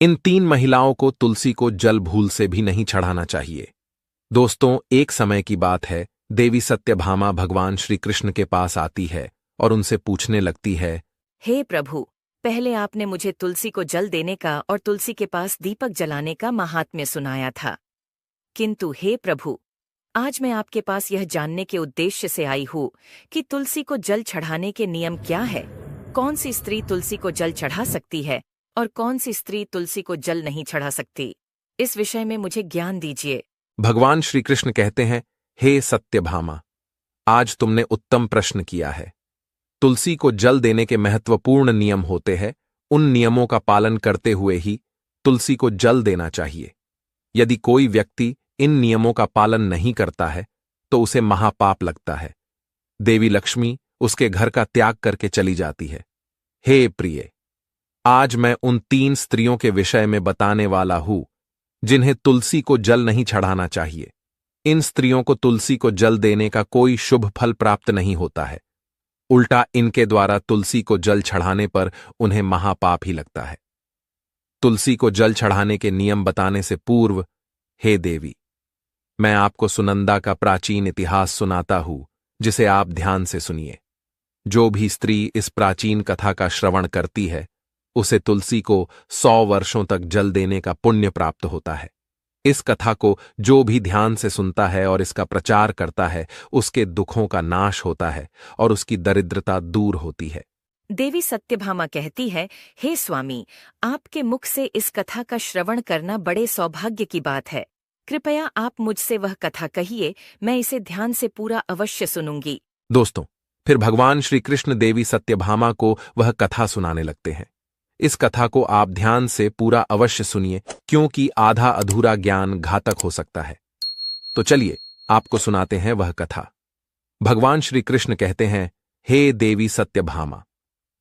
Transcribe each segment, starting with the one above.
इन 3 महिलाओं को तुलसी को जल भूल से भी नहीं चढ़ाना चाहिए। दोस्तों, एक समय की बात है, देवी सत्यभामा भगवान श्री कृष्ण के पास आती है और उनसे पूछने लगती है, हे प्रभु, पहले आपने मुझे तुलसी को जल देने का और तुलसी के पास दीपक जलाने का महात्म्य सुनाया था, किंतु हे प्रभु, आज मैं आपके पास यह जानने के उद्देश्य से आई हूँ कि तुलसी को जल चढ़ाने के नियम क्या है, कौन सी स्त्री तुलसी को जल चढ़ा सकती है और कौन सी स्त्री तुलसी को जल नहीं चढ़ा सकती। इस विषय में मुझे ज्ञान दीजिए। भगवान श्री कृष्ण कहते हैं, हे सत्यभामा, आज तुमने उत्तम प्रश्न किया है। तुलसी को जल देने के महत्वपूर्ण नियम होते हैं। उन नियमों का पालन करते हुए ही तुलसी को जल देना चाहिए। यदि कोई व्यक्ति इन नियमों का पालन नहीं करता है तो उसे महापाप लगता है। देवी लक्ष्मी उसके घर का त्याग करके चली जाती है। हे प्रिय, आज मैं उन 3 स्त्रियों के विषय में बताने वाला हूं जिन्हें तुलसी को जल नहीं चढ़ाना चाहिए। इन स्त्रियों को तुलसी को जल देने का कोई शुभ फल प्राप्त नहीं होता है, उल्टा इनके द्वारा तुलसी को जल चढ़ाने पर उन्हें महापाप ही लगता है। तुलसी को जल चढ़ाने के नियम बताने से पूर्व, हे देवी, मैं आपको सुनंदा का प्राचीन इतिहास सुनाता हूं, जिसे आप ध्यान से सुनिए। जो भी स्त्री इस प्राचीन कथा का श्रवण करती है, उसे तुलसी को 100 वर्षों तक जल देने का पुण्य प्राप्त होता है। इस कथा को जो भी ध्यान से सुनता है और इसका प्रचार करता है, उसके दुखों का नाश होता है और उसकी दरिद्रता दूर होती है। देवी सत्यभामा कहती है, हे स्वामी, आपके मुख से इस कथा का श्रवण करना बड़े सौभाग्य की बात है। कृपया आप मुझसे वह कथा कहिए, मैं इसे ध्यान से पूरा अवश्य सुनूंगी। दोस्तों, फिर भगवान श्री कृष्ण देवी सत्यभामा को वह कथा सुनाने लगते हैं। इस कथा को आप ध्यान से पूरा अवश्य सुनिए, क्योंकि आधा अधूरा ज्ञान घातक हो सकता है। तो चलिए आपको सुनाते हैं वह कथा। भगवान श्री कृष्ण कहते हैं, हे देवी सत्यभामा,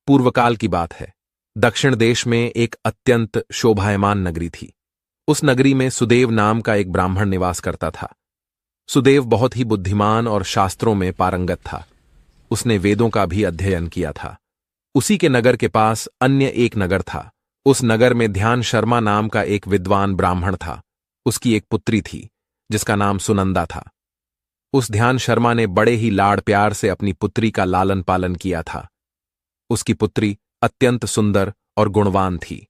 पूर्वकाल की बात है। दक्षिण देश में एक अत्यंत शोभायमान नगरी थी। उस नगरी में सुदेव नाम का एक ब्राह्मण निवास करता था। सुदेव बहुत ही बुद्धिमान और शास्त्रों में पारंगत था। उसने वेदों का भी अध्ययन किया था। उसी के नगर के पास अन्य एक नगर था। उस नगर में ध्यान शर्मा नाम का एक विद्वान ब्राह्मण था। उसकी एक पुत्री थी जिसका नाम सुनंदा था। उस ध्यान शर्मा ने बड़े ही लाड़ प्यार से अपनी पुत्री का लालन पालन किया था। उसकी पुत्री अत्यंत सुंदर और गुणवान थी।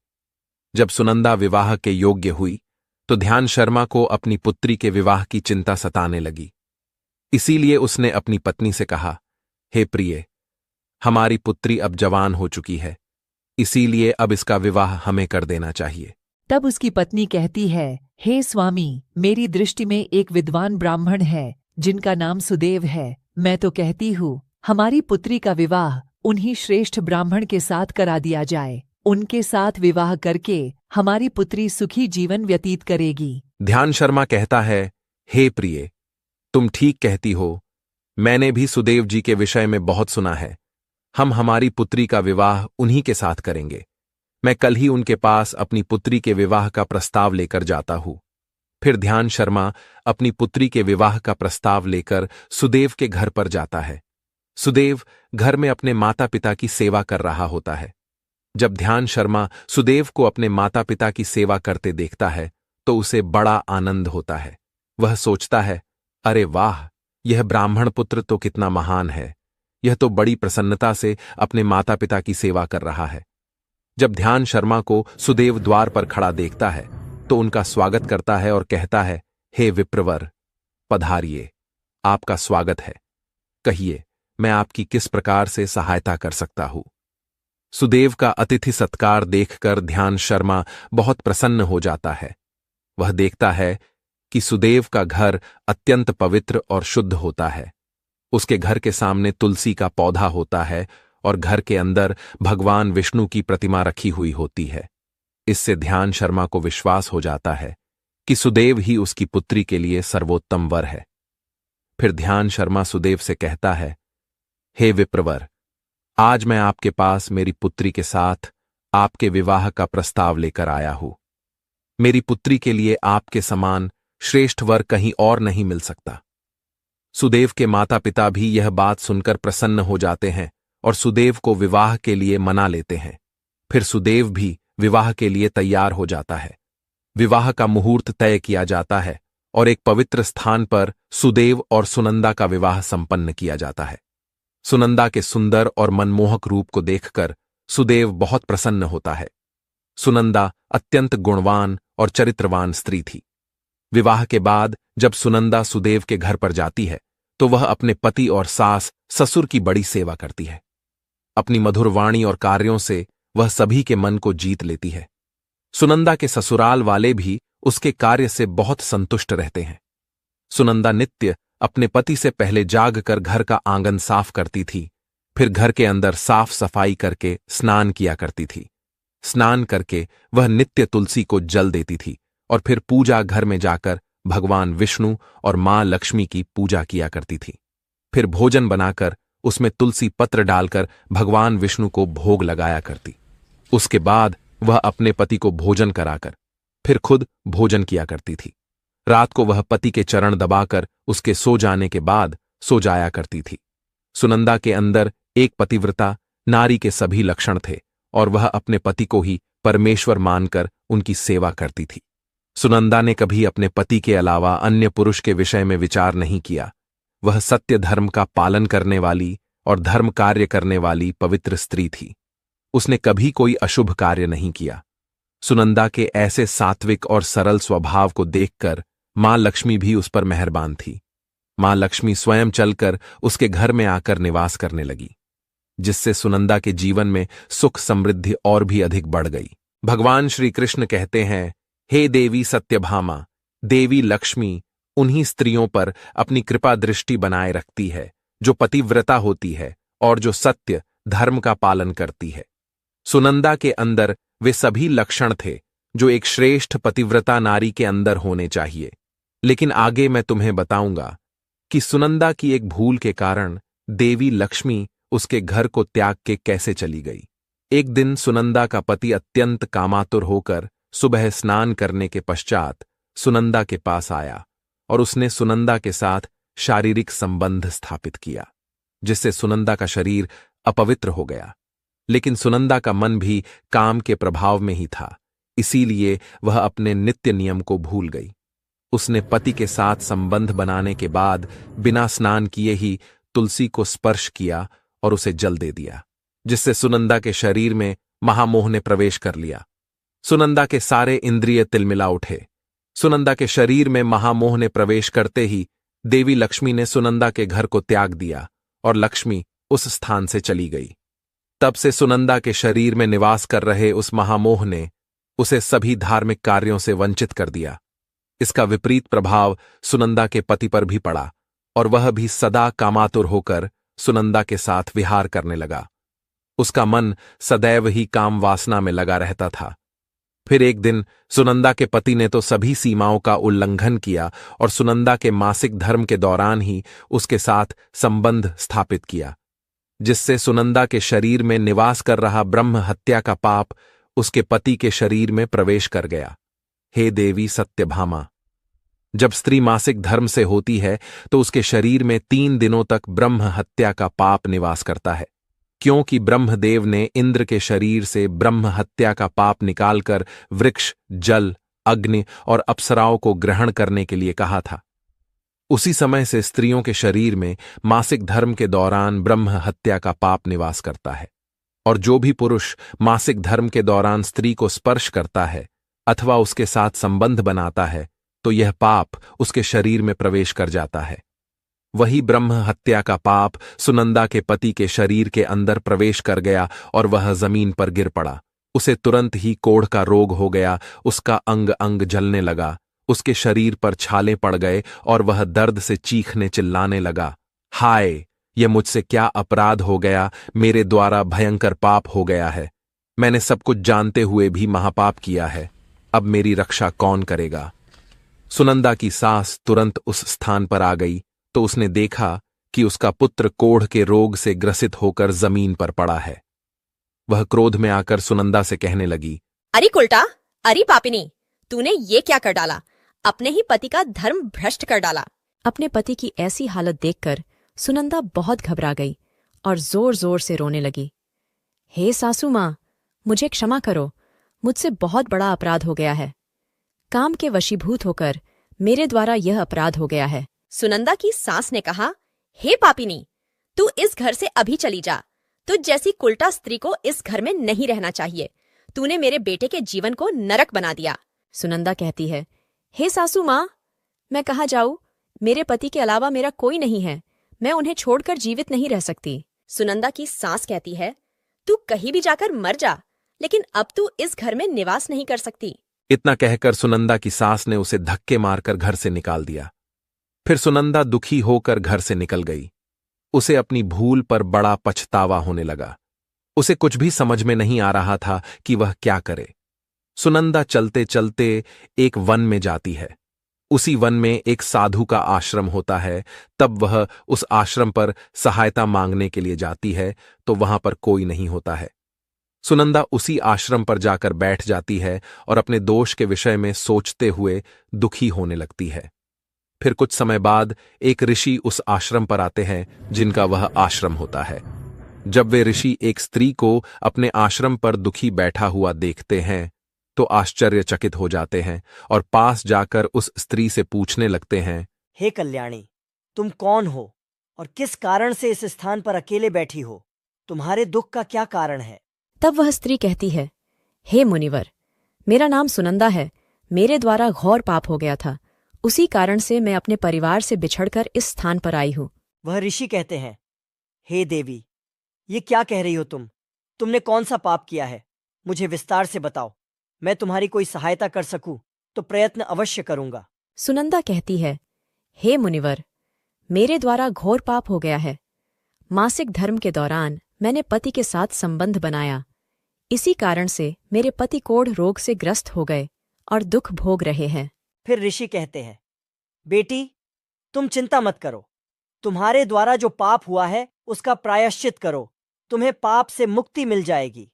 जब सुनंदा विवाह के योग्य हुई तो ध्यान शर्मा को अपनी पुत्री के विवाह की चिंता सताने लगी। इसीलिए उसने अपनी पत्नी से कहा, हे प्रिय, हमारी पुत्री अब जवान हो चुकी है, इसीलिए अब इसका विवाह हमें कर देना चाहिए। तब उसकी पत्नी कहती है, हे स्वामी, मेरी दृष्टि में एक विद्वान ब्राह्मण है जिनका नाम सुदेव है। मैं तो कहती हूँ हमारी पुत्री का विवाह उन्हीं श्रेष्ठ ब्राह्मण के साथ करा दिया जाए। उनके साथ विवाह करके हमारी पुत्री सुखी जीवन व्यतीत करेगी। ध्यान शर्मा कहता है, हे प्रिय, तुम ठीक कहती हो। मैंने भी सुदेव जी के विषय में बहुत सुना है। हम हमारी पुत्री का विवाह उन्हीं के साथ करेंगे। मैं कल ही उनके पास अपनी पुत्री के विवाह का प्रस्ताव लेकर जाता हूं। फिर ध्यान शर्मा अपनी पुत्री के विवाह का प्रस्ताव लेकर सुदेव के घर पर जाता है। सुदेव घर में अपने माता पिता की सेवा कर रहा होता है। जब ध्यान शर्मा सुदेव को अपने माता पिता की सेवा करते देखता है तो उसे बड़ा आनंद होता है। वह सोचता है, अरे वाह, यह ब्राह्मण पुत्र तो कितना महान है। यह तो बड़ी प्रसन्नता से अपने माता पिता की सेवा कर रहा है। जब ध्यान शर्मा को सुदेव द्वार पर खड़ा देखता है तो उनका स्वागत करता है और कहता है, हे विप्रवर, पधारिए, आपका स्वागत है। कहिए, मैं आपकी किस प्रकार से सहायता कर सकता हूं। सुदेव का अतिथि सत्कार देखकर ध्यान शर्मा बहुत प्रसन्न हो जाता है। वह देखता है कि सुदेव का घर अत्यंत पवित्र और शुद्ध होता है। उसके घर के सामने तुलसी का पौधा होता है और घर के अंदर भगवान विष्णु की प्रतिमा रखी हुई होती है। इससे ध्यान शर्मा को विश्वास हो जाता है कि सुदेव ही उसकी पुत्री के लिए सर्वोत्तम वर है। फिर ध्यान शर्मा सुदेव से कहता है, हे विप्रवर, आज मैं आपके पास मेरी पुत्री के साथ आपके विवाह का प्रस्ताव लेकर आया हूं। मेरी पुत्री के लिए आपके समान श्रेष्ठ वर कहीं और नहीं मिल सकता। सुदेव के माता पिता भी यह बात सुनकर प्रसन्न हो जाते हैं और सुदेव को विवाह के लिए मना लेते हैं। फिर सुदेव भी विवाह के लिए तैयार हो जाता है। विवाह का मुहूर्त तय किया जाता है और एक पवित्र स्थान पर सुदेव और सुनंदा का विवाह संपन्न किया जाता है। सुनंदा के सुंदर और मनमोहक रूप को देखकर सुदेव बहुत प्रसन्न होता है। सुनंदा अत्यंत गुणवान और चरित्रवान स्त्री थी। विवाह के बाद जब सुनंदा सुदेव के घर पर जाती है तो वह अपने पति और सास ससुर की बड़ी सेवा करती है। अपनी मधुर वाणी और कार्यों से वह सभी के मन को जीत लेती है। सुनंदा के ससुराल वाले भी उसके कार्य से बहुत संतुष्ट रहते हैं। सुनंदा नित्य अपने पति से पहले जागकर घर का आंगन साफ करती थी, फिर घर के अंदर साफ सफाई करके स्नान किया करती थी। स्नान करके वह नित्य तुलसी को जल देती थी और फिर पूजा घर में जाकर भगवान विष्णु और मां लक्ष्मी की पूजा किया करती थी। फिर भोजन बनाकर उसमें तुलसी पत्र डालकर भगवान विष्णु को भोग लगाया करती। उसके बाद वह अपने पति को भोजन कराकर फिर खुद भोजन किया करती थी। रात को वह पति के चरण दबाकर उसके सो जाने के बाद सो जाया करती थी। सुनंदा के अंदर एक पतिव्रता नारी के सभी लक्षण थे और वह अपने पति को ही परमेश्वर मानकर उनकी सेवा करती थी। सुनंदा ने कभी अपने पति के अलावा अन्य पुरुष के विषय में विचार नहीं किया। वह सत्य धर्म का पालन करने वाली और धर्म कार्य करने वाली पवित्र स्त्री थी। उसने कभी कोई अशुभ कार्य नहीं किया। सुनंदा के ऐसे सात्विक और सरल स्वभाव को देखकर मां लक्ष्मी भी उस पर मेहरबान थी। मां लक्ष्मी स्वयं चलकर उसके घर में आकर निवास करने लगी, जिससे सुनंदा के जीवन में सुख समृद्धि और भी अधिक बढ़ गई। भगवान श्री कृष्ण कहते हैं, हे देवी सत्यभामा, देवी लक्ष्मी उन्हीं स्त्रियों पर अपनी कृपा दृष्टि बनाए रखती है जो पतिव्रता होती है और जो सत्य धर्म का पालन करती है। सुनंदा के अंदर वे सभी लक्षण थे जो एक श्रेष्ठ पतिव्रता नारी के अंदर होने चाहिए। लेकिन आगे मैं तुम्हें बताऊंगा कि सुनंदा की एक भूल के कारण देवी लक्ष्मी उसके घर को त्याग के कैसे चली गई। एक दिन सुनंदा का पति अत्यंत कामातुर होकर सुबह स्नान करने के पश्चात सुनंदा के पास आया और उसने सुनंदा के साथ शारीरिक संबंध स्थापित किया, जिससे सुनंदा का शरीर अपवित्र हो गया। लेकिन सुनंदा का मन भी काम के प्रभाव में ही था, इसीलिए वह अपने नित्य नियम को भूल गई। उसने पति के साथ संबंध बनाने के बाद बिना स्नान किए ही तुलसी को स्पर्श किया और उसे जल दे दिया, जिससे सुनंदा के शरीर में महामोह ने प्रवेश कर लिया। सुनंदा के सारे इंद्रिय तिलमिला उठे। सुनंदा के शरीर में महामोह ने प्रवेश करते ही देवी लक्ष्मी ने सुनंदा के घर को त्याग दिया और लक्ष्मी उस स्थान से चली गई। तब से सुनंदा के शरीर में निवास कर रहे उस महामोह ने उसे सभी धार्मिक कार्यों से वंचित कर दिया। इसका विपरीत प्रभाव सुनंदा के पति पर भी पड़ा और वह भी सदा कामातुर होकर सुनंदा के साथ विहार करने लगा। उसका मन सदैव ही काम वासना में लगा रहता था। फिर एक दिन सुनंदा के पति ने तो सभी सीमाओं का उल्लंघन किया और सुनंदा के मासिक धर्म के दौरान ही उसके साथ संबंध स्थापित किया, जिससे सुनंदा के शरीर में निवास कर रहा ब्रह्म हत्या का पाप उसके पति के शरीर में प्रवेश कर गया। हे देवी सत्यभामा, जब स्त्री मासिक धर्म से होती है तो उसके शरीर में 3 दिनों तक ब्रह्म हत्या का पाप निवास करता है, क्योंकि ब्रह्मदेव ने इंद्र के शरीर से ब्रह्म हत्या का पाप निकालकर वृक्ष, जल, अग्नि और अप्सराओं को ग्रहण करने के लिए कहा था। उसी समय से स्त्रियों के शरीर में मासिक धर्म के दौरान ब्रह्म हत्या का पाप निवास करता है, और जो भी पुरुष मासिक धर्म के दौरान स्त्री को स्पर्श करता है अथवा उसके साथ संबंध बनाता है तो यह पाप उसके शरीर में प्रवेश कर जाता है। वही ब्रह्म हत्या का पाप सुनंदा के पति के शरीर के अंदर प्रवेश कर गया और वह जमीन पर गिर पड़ा। उसे तुरंत ही कोढ़ का रोग हो गया, उसका अंग अंग जलने लगा, उसके शरीर पर छाले पड़ गए और वह दर्द से चीखने चिल्लाने लगा, हाय, यह मुझसे क्या अपराध हो गया, मेरे द्वारा भयंकर पाप हो गया है। मैंने सब कुछ जानते हुए भी महापाप किया है, अब मेरी रक्षा कौन करेगा। सुनंदा की सास तुरंत उस स्थान पर आ गई तो उसने देखा कि उसका पुत्र कोढ़ के रोग से ग्रसित होकर जमीन पर पड़ा है। वह क्रोध में आकर सुनंदा से कहने लगी, अरे कुलटा, अरे पापिनी, तूने ये क्या कर डाला, अपने ही पति का धर्म भ्रष्ट कर डाला। अपने पति की ऐसी हालत देखकर सुनंदा बहुत घबरा गई और जोर जोर से रोने लगी। हे सासू मां, मुझे क्षमा करो, मुझसे बहुत बड़ा अपराध हो गया है। काम के वशीभूत होकर मेरे द्वारा यह अपराध हो गया है। सुनंदा की सास ने कहा, हे पापिनी, तू इस घर से अभी चली जा। तुझ जैसी कुलटा स्त्री को इस घर में नहीं रहना चाहिए। तूने मेरे बेटे के जीवन को नरक बना दिया। सुनंदा कहती है, हे सासू माँ, मैं कहाँ जाऊँ? मेरे पति के अलावा मेरा कोई नहीं है। मैं उन्हें छोड़कर जीवित नहीं रह सकती। सुनंदा की सास कहती है, तू कहीं भी जाकर मर जा, लेकिन अब तू इस घर में निवास नहीं कर सकती। इतना कहकर सुनंदा की सास ने उसे धक्के मारकर घर से निकाल दिया। फिर सुनंदा दुखी होकर घर से निकल गई। उसे अपनी भूल पर बड़ा पछतावा होने लगा। उसे कुछ भी समझ में नहीं आ रहा था कि वह क्या करे। सुनंदा चलते चलते एक वन में जाती है। उसी वन में एक साधु का आश्रम होता है। तब वह उस आश्रम पर सहायता मांगने के लिए जाती है तो वहां पर कोई नहीं होता है। सुनंदा उसी आश्रम पर जाकर बैठ जाती है और अपने दोष के विषय में सोचते हुए दुखी होने लगती है। फिर कुछ समय बाद एक ऋषि उस आश्रम पर आते हैं जिनका वह आश्रम होता है। जब वे ऋषि एक स्त्री को अपने आश्रम पर दुखी बैठा हुआ देखते हैं तो आश्चर्यचकित हो जाते हैं और पास जाकर उस स्त्री से पूछने लगते हैं, हे कल्याणी, तुम कौन हो और किस कारण से इस स्थान पर अकेले बैठी हो? तुम्हारे दुख का क्या कारण है? तब वह स्त्री कहती है, हे मुनिवर, मेरा नाम सुनंदा है। मेरे द्वारा घोर पाप हो गया था। उसी कारण से मैं अपने परिवार से बिछड़कर इस स्थान पर आई हूँ। वह ऋषि कहते हैं, हे देवी, ये क्या कह रही हो तुम? तुमने कौन सा पाप किया है? मुझे विस्तार से बताओ। मैं तुम्हारी कोई सहायता कर सकूं तो प्रयत्न अवश्य करूंगा। सुनंदा कहती है, हे मुनिवर, मेरे द्वारा घोर पाप हो गया है। मासिक धर्म के दौरान मैंने पति के साथ संबंध बनाया। इसी कारण से मेरे पति कोढ़ रोग से ग्रस्त हो गए और दुख भोग रहे हैं। फिर ऋषि कहते हैं, बेटी, तुम चिंता मत करो। तुम्हारे द्वारा जो पाप हुआ है उसका प्रायश्चित करो। तुम्हें पाप से मुक्ति मिल जाएगी।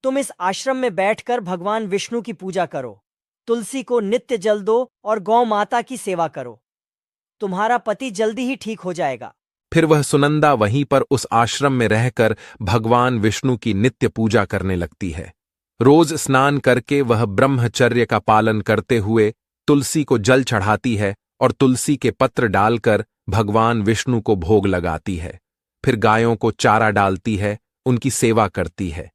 तुम इस आश्रम में बैठकर भगवान विष्णु की पूजा करो, तुलसी को नित्य जल दो और गौ माता की सेवा करो। तुम्हारा पति जल्दी ही ठीक हो जाएगा। फिर वह सुनंदा वहीं पर उस आश्रम में रहकर भगवान विष्णु की नित्य पूजा करने लगती है। रोज स्नान करके वह ब्रह्मचर्य का पालन करते हुए तुलसी को जल चढ़ाती है और तुलसी के पत्र डालकर भगवान विष्णु को भोग लगाती है। फिर गायों को चारा डालती है, उनकी सेवा करती है।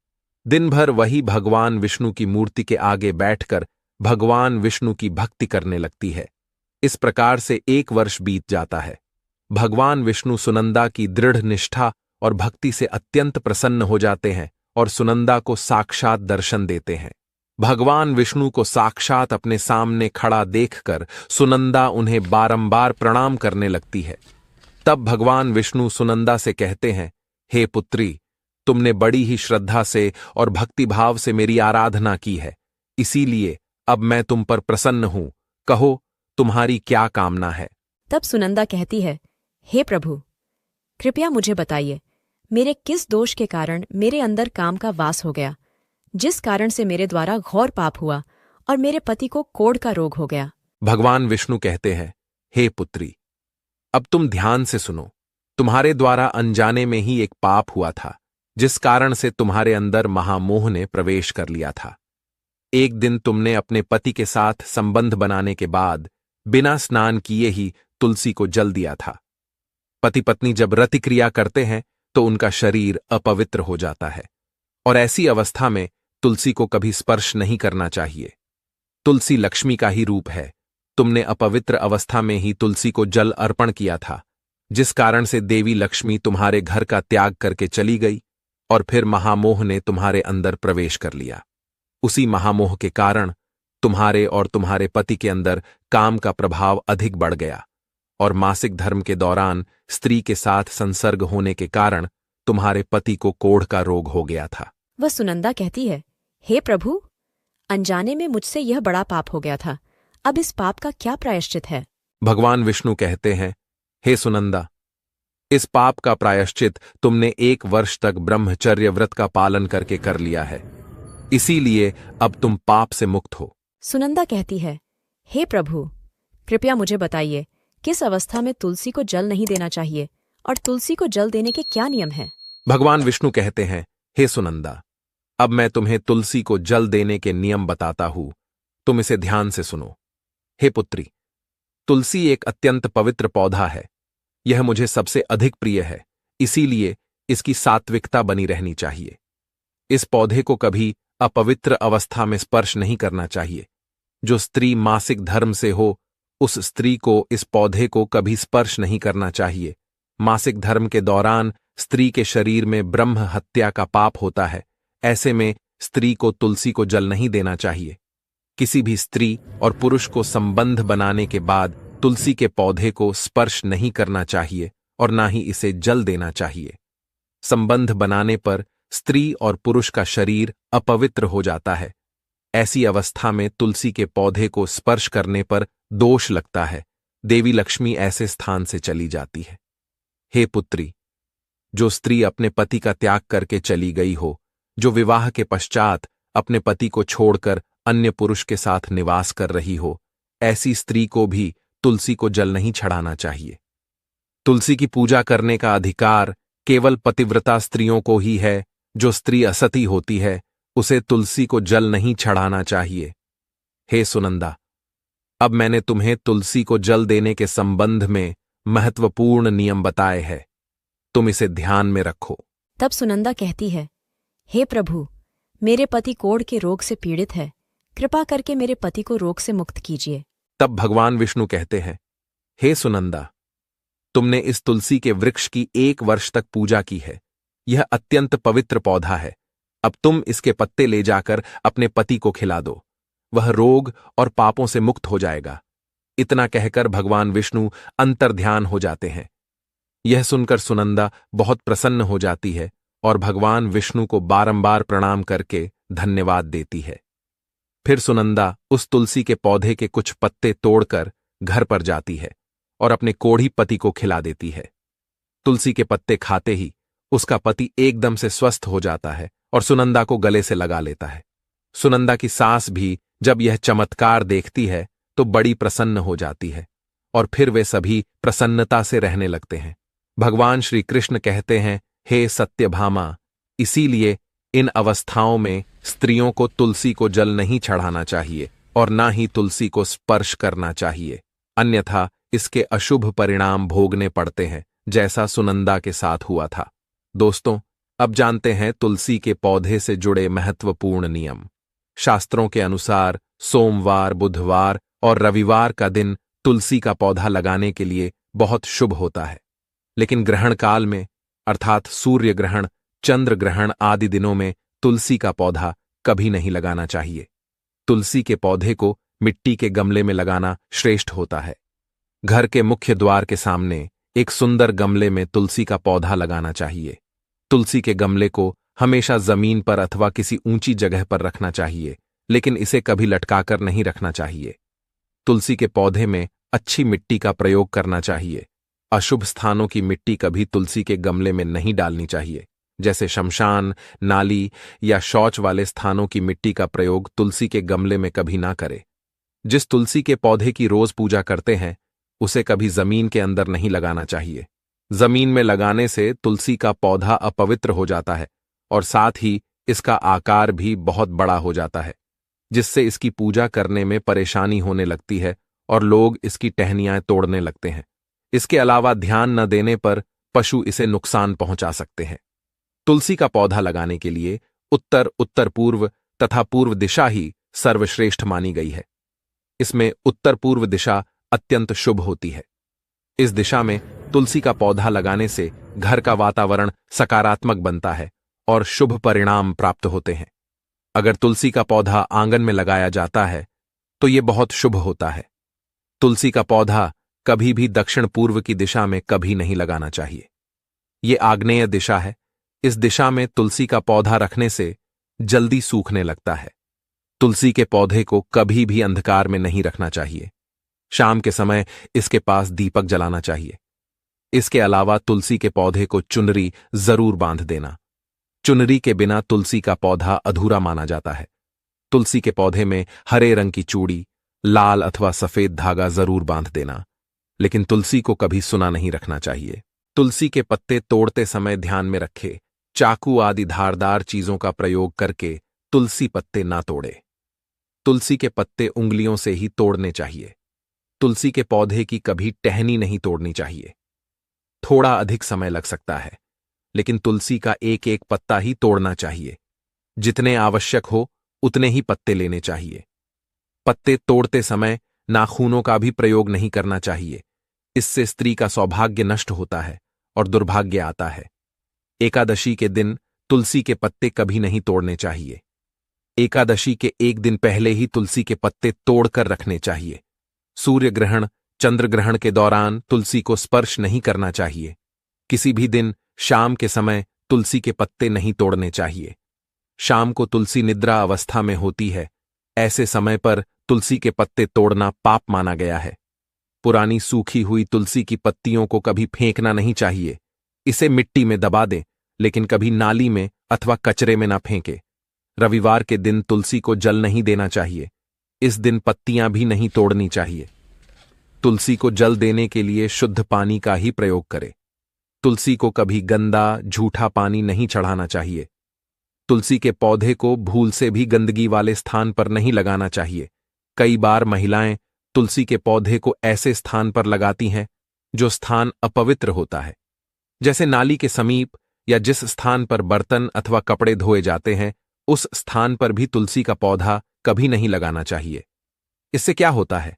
दिन भर वही भगवान विष्णु की मूर्ति के आगे बैठकर भगवान विष्णु की भक्ति करने लगती है। इस प्रकार से 1 वर्ष बीत जाता है। भगवान विष्णु सुनंदा की दृढ़ निष्ठा और भक्ति से अत्यंत प्रसन्न हो जाते हैं और सुनंदा को साक्षात दर्शन देते हैं। भगवान विष्णु को साक्षात अपने सामने खड़ा देखकर सुनंदा उन्हें बारंबार प्रणाम करने लगती है। तब भगवान विष्णु सुनंदा से कहते हैं, हे पुत्री, तुमने बड़ी ही श्रद्धा से और भक्तिभाव से मेरी आराधना की है, इसीलिए अब मैं तुम पर प्रसन्न हूं। कहो, तुम्हारी क्या कामना है? तब सुनंदा कहती है, हे प्रभु, कृपया मुझे बताइए, मेरे किस दोष के कारण मेरे अंदर काम का वास हो गया, जिस कारण से मेरे द्वारा घोर पाप हुआ और मेरे पति को कोढ़ का रोग हो गया? भगवान विष्णु कहते हैं, हे पुत्री, अब तुम ध्यान से सुनो। तुम्हारे द्वारा अनजाने में ही एक पाप हुआ था, जिस कारण से तुम्हारे अंदर महामोह ने प्रवेश कर लिया था। एक दिन तुमने अपने पति के साथ संबंध बनाने के बाद बिना स्नान किए ही तुलसी को जल दिया था। पति पत्नी जब रति क्रिया करते हैं तो उनका शरीर अपवित्र हो जाता है और ऐसी अवस्था में तुलसी को कभी स्पर्श नहीं करना चाहिए। तुलसी लक्ष्मी का ही रूप है। तुमने अपवित्र अवस्था में ही तुलसी को जल अर्पण किया था, जिस कारण से देवी लक्ष्मी तुम्हारे घर का त्याग करके चली गई और फिर महामोह ने तुम्हारे अंदर प्रवेश कर लिया। उसी महामोह के कारण तुम्हारे और तुम्हारे पति के अंदर काम का प्रभाव अधिक बढ़ गया और मासिक धर्म के दौरान स्त्री के साथ संसर्ग होने के कारण तुम्हारे पति को कोढ़ का रोग हो गया था। वह सुनंदा कहती है, हे प्रभु, अनजाने में मुझसे यह बड़ा पाप हो गया था। अब इस पाप का क्या प्रायश्चित है? भगवान विष्णु कहते हैं, हे सुनंदा, इस पाप का प्रायश्चित तुमने 1 वर्ष तक ब्रह्मचर्य व्रत का पालन करके कर लिया है, इसीलिए अब तुम पाप से मुक्त हो। सुनंदा कहती है, हे प्रभु, कृपया मुझे बताइए, किस अवस्था में तुलसी को जल नहीं देना चाहिए और तुलसी को जल देने के क्या नियम हैं? भगवान विष्णु कहते हैं, हे सुनंदा, अब मैं तुम्हें तुलसी को जल देने के नियम बताता हूं, तुम इसे ध्यान से सुनो। हे पुत्री, तुलसी एक अत्यंत पवित्र पौधा है। यह मुझे सबसे अधिक प्रिय है, इसीलिए इसकी सात्विकता बनी रहनी चाहिए। इस पौधे को कभी अपवित्र अवस्था में स्पर्श नहीं करना चाहिए। जो स्त्री मासिक धर्म से हो, उस स्त्री को इस पौधे को कभी स्पर्श नहीं करना चाहिए। मासिक धर्म के दौरान स्त्री के शरीर में ब्रह्म हत्या का पाप होता है। ऐसे में स्त्री को तुलसी को जल नहीं देना चाहिए। किसी भी स्त्री और पुरुष को संबंध बनाने के बाद तुलसी के पौधे को स्पर्श नहीं करना चाहिए और ना ही इसे जल देना चाहिए। संबंध बनाने पर स्त्री और पुरुष का शरीर अपवित्र हो जाता है। ऐसी अवस्था में तुलसी के पौधे को स्पर्श करने पर दोष लगता है। देवी लक्ष्मी ऐसे स्थान से चली जाती है। हे पुत्री, जो स्त्री अपने पति का त्याग करके चली गई हो, जो विवाह के पश्चात अपने पति को छोड़कर अन्य पुरुष के साथ निवास कर रही हो, ऐसी स्त्री को भी तुलसी को जल नहीं चढ़ाना चाहिए। तुलसी की पूजा करने का अधिकार केवल पतिव्रता स्त्रियों को ही है। जो स्त्री असती होती है, उसे तुलसी को जल नहीं चढ़ाना चाहिए। हे सुनंदा, अब मैंने तुम्हें तुलसी को जल देने के संबंध में महत्वपूर्ण नियम बताए हैं, तुम इसे ध्यान में रखो। तब सुनंदा कहती है, हे प्रभु, मेरे पति कोढ़ के रोग से पीड़ित है, कृपा करके मेरे पति को रोग से मुक्त कीजिए। तब भगवान विष्णु कहते हैं, हे सुनंदा, तुमने इस तुलसी के वृक्ष की 1 वर्ष तक पूजा की है। यह अत्यंत पवित्र पौधा है। अब तुम इसके पत्ते ले जाकर अपने पति को खिला दो, वह रोग और पापों से मुक्त हो जाएगा। इतना कहकर भगवान विष्णु अंतर्ध्यान हो जाते हैं। यह सुनकर सुनंदा बहुत प्रसन्न हो जाती है और भगवान विष्णु को बारंबार प्रणाम करके धन्यवाद देती है। फिर सुनंदा उस तुलसी के पौधे के कुछ पत्ते तोड़कर घर पर जाती है और अपने कोढ़ी पति को खिला देती है। तुलसी के पत्ते खाते ही उसका पति एकदम से स्वस्थ हो जाता है और सुनंदा को गले से लगा लेता है। सुनंदा की सास भी जब यह चमत्कार देखती है तो बड़ी प्रसन्न हो जाती है और फिर वे सभी प्रसन्नता से रहने लगते हैं। भगवान श्री कृष्ण कहते हैं, हे सत्यभामा, इसीलिए इन अवस्थाओं में स्त्रियों को तुलसी को जल नहीं चढ़ाना चाहिए और ना ही तुलसी को स्पर्श करना चाहिए, अन्यथा इसके अशुभ परिणाम भोगने पड़ते हैं, जैसा सुनंदा के साथ हुआ था। दोस्तों, अब जानते हैं तुलसी के पौधे से जुड़े महत्वपूर्ण नियम। शास्त्रों के अनुसार सोमवार, बुधवार और रविवार का दिन तुलसी का पौधा लगाने के लिए बहुत शुभ होता है। लेकिन ग्रहण काल में, अर्थात सूर्य ग्रहण, चंद्र ग्रहण आदि दिनों में तुलसी का पौधा कभी नहीं लगाना चाहिए। तुलसी के पौधे को मिट्टी के गमले में लगाना श्रेष्ठ होता है। घर के मुख्य द्वार के सामने एक सुंदर गमले में तुलसी का पौधा लगाना चाहिए। तुलसी के गमले को हमेशा जमीन पर अथवा किसी ऊंची जगह पर रखना चाहिए, लेकिन इसे कभी लटकाकर नहीं रखना चाहिए। तुलसी के पौधे में अच्छी मिट्टी का प्रयोग करना चाहिए। अशुभ स्थानों की मिट्टी कभी तुलसी के गमले में नहीं डालनी चाहिए, जैसे शमशान, नाली या शौच वाले स्थानों की मिट्टी का प्रयोग तुलसी के गमले में कभी ना करें। जिस तुलसी के पौधे की रोज पूजा करते हैं, उसे कभी जमीन के अंदर नहीं लगाना चाहिए। जमीन में लगाने से तुलसी का पौधा अपवित्र हो जाता है और साथ ही इसका आकार भी बहुत बड़ा हो जाता है, जिससे इसकी पूजा करने में परेशानी होने लगती है और लोग इसकी टहनियां तोड़ने लगते हैं। इसके अलावा ध्यान न देने पर पशु इसे नुकसान पहुंचा सकते हैं। तुलसी का पौधा लगाने के लिए उत्तर, उत्तर पूर्व तथा पूर्व दिशा ही सर्वश्रेष्ठ मानी गई है। इसमें उत्तर पूर्व दिशा अत्यंत शुभ होती है। इस दिशा में तुलसी का पौधा लगाने से घर का वातावरण सकारात्मक बनता है और शुभ परिणाम प्राप्त होते हैं। अगर तुलसी का पौधा आंगन में लगाया जाता है तो यह बहुत शुभ होता है। तुलसी का पौधा कभी भी दक्षिण पूर्व की दिशा में कभी नहीं लगाना चाहिए। यह आग्नेय दिशा है। इस दिशा में तुलसी का पौधा रखने से जल्दी सूखने लगता है। तुलसी के पौधे को कभी भी अंधकार में नहीं रखना चाहिए। शाम के समय इसके पास दीपक जलाना चाहिए। इसके अलावा तुलसी के पौधे को चुनरी जरूर बांध देना। चुनरी के बिना तुलसी का पौधा अधूरा माना जाता है। तुलसी के पौधे में हरे रंग की चूड़ी, लाल अथवा सफेद धागा जरूर बांध देना, लेकिन तुलसी को कभी सुना नहीं रखना चाहिए। तुलसी के पत्ते तोड़ते समय ध्यान में रखें, चाकू आदि धारदार चीजों का प्रयोग करके तुलसी पत्ते ना तोड़े। तुलसी के पत्ते उंगलियों से ही तोड़ने चाहिए। तुलसी के पौधे की कभी टहनी नहीं तोड़नी चाहिए। थोड़ा अधिक समय लग सकता है, लेकिन तुलसी का एक एक पत्ता ही तोड़ना चाहिए। जितने आवश्यक हो उतने ही पत्ते लेने चाहिए। पत्ते तोड़ते समय नाखूनों का भी प्रयोग नहीं करना चाहिए। इससे स्त्री का सौभाग्य नष्ट होता है और दुर्भाग्य आता है। एकादशी के दिन तुलसी के पत्ते कभी नहीं तोड़ने चाहिए। एकादशी के एक दिन पहले ही तुलसी के पत्ते तोड़कर रखने चाहिए। सूर्य ग्रहण, चंद्र ग्रहण के दौरान तुलसी को स्पर्श नहीं करना चाहिए। किसी भी दिन शाम के समय तुलसी के पत्ते नहीं तोड़ने चाहिए। शाम को तुलसी निद्रा अवस्था में होती है। ऐसे समय पर तुलसी के पत्ते तोड़ना पाप माना गया है। पुरानी सूखी हुई तुलसी की पत्तियों को कभी फेंकना नहीं चाहिए। इसे मिट्टी में दबा दें, लेकिन कभी नाली में अथवा कचरे में ना फेंके। रविवार के दिन तुलसी को जल नहीं देना चाहिए। इस दिन पत्तियां भी नहीं तोड़नी चाहिए। तुलसी को जल देने के लिए शुद्ध पानी का ही प्रयोग करें। तुलसी को कभी गंदा, झूठा पानी नहीं चढ़ाना चाहिए। तुलसी के पौधे को भूल से भी गंदगी वाले स्थान पर नहीं लगाना चाहिए। कई बार महिलाएं तुलसी के पौधे को ऐसे स्थान पर लगाती हैं जो स्थान अपवित्र होता है, जैसे नाली के समीप या जिस स्थान पर बर्तन अथवा कपड़े धोए जाते हैं, उस स्थान पर भी तुलसी का पौधा कभी नहीं लगाना चाहिए। इससे क्या होता है?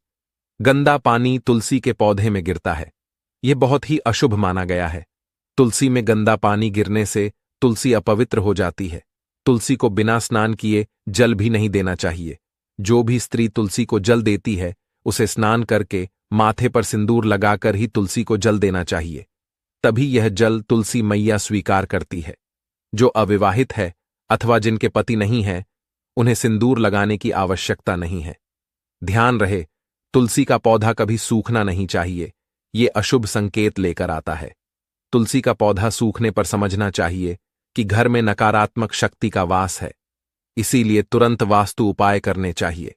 गंदा पानी तुलसी के पौधे में गिरता है। यह बहुत ही अशुभ माना गया है। तुलसी में गंदा पानी गिरने से तुलसी अपवित्र हो जाती है। तुलसी को बिना स्नान किए जल भी नहीं देना चाहिए। जो भी स्त्री तुलसी को जल देती है, उसे स्नान करके माथे पर सिंदूर लगाकर ही तुलसी को जल देना चाहिए। तभी यह जल तुलसी मैया स्वीकार करती है। जो अविवाहित है अथवा जिनके पति नहीं है, उन्हें सिंदूर लगाने की आवश्यकता नहीं है। ध्यान रहे, तुलसी का पौधा कभी सूखना नहीं चाहिए। ये अशुभ संकेत लेकर आता है। तुलसी का पौधा सूखने पर समझना चाहिए कि घर में नकारात्मक शक्ति का वास है। इसीलिए तुरंत वास्तु उपाय करने चाहिए।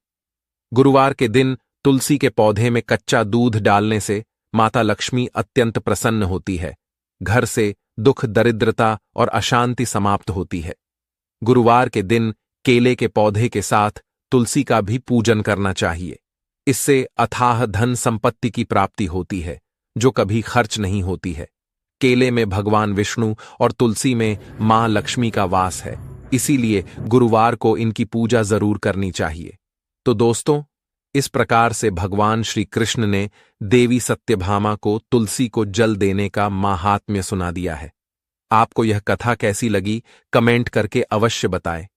गुरुवार के दिन तुलसी के पौधे में कच्चा दूध डालने से माता लक्ष्मी अत्यंत प्रसन्न होती है। घर से दुख, दरिद्रता और अशांति समाप्त होती है। गुरुवार के दिन केले के पौधे के साथ तुलसी का भी पूजन करना चाहिए। इससे अथाह धन संपत्ति की प्राप्ति होती है, जो कभी खर्च नहीं होती है। केले में भगवान विष्णु और तुलसी में मां लक्ष्मी का वास है। इसीलिए गुरुवार को इनकी पूजा जरूर करनी चाहिए। तो दोस्तों, इस प्रकार से भगवान श्री कृष्ण ने देवी सत्यभामा को तुलसी को जल देने का माहात्म्य सुना दिया है। आपको यह कथा कैसी लगी, कमेंट करके अवश्य बताएं।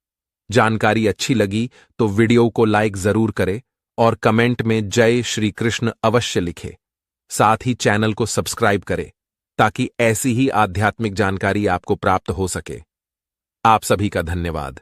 जानकारी अच्छी लगी तो वीडियो को लाइक जरूर करें और कमेंट में जय श्री कृष्ण अवश्य लिखें। साथ ही चैनल को सब्सक्राइब करें ताकि ऐसी ही आध्यात्मिक जानकारी आपको प्राप्त हो सके। आप सभी का धन्यवाद।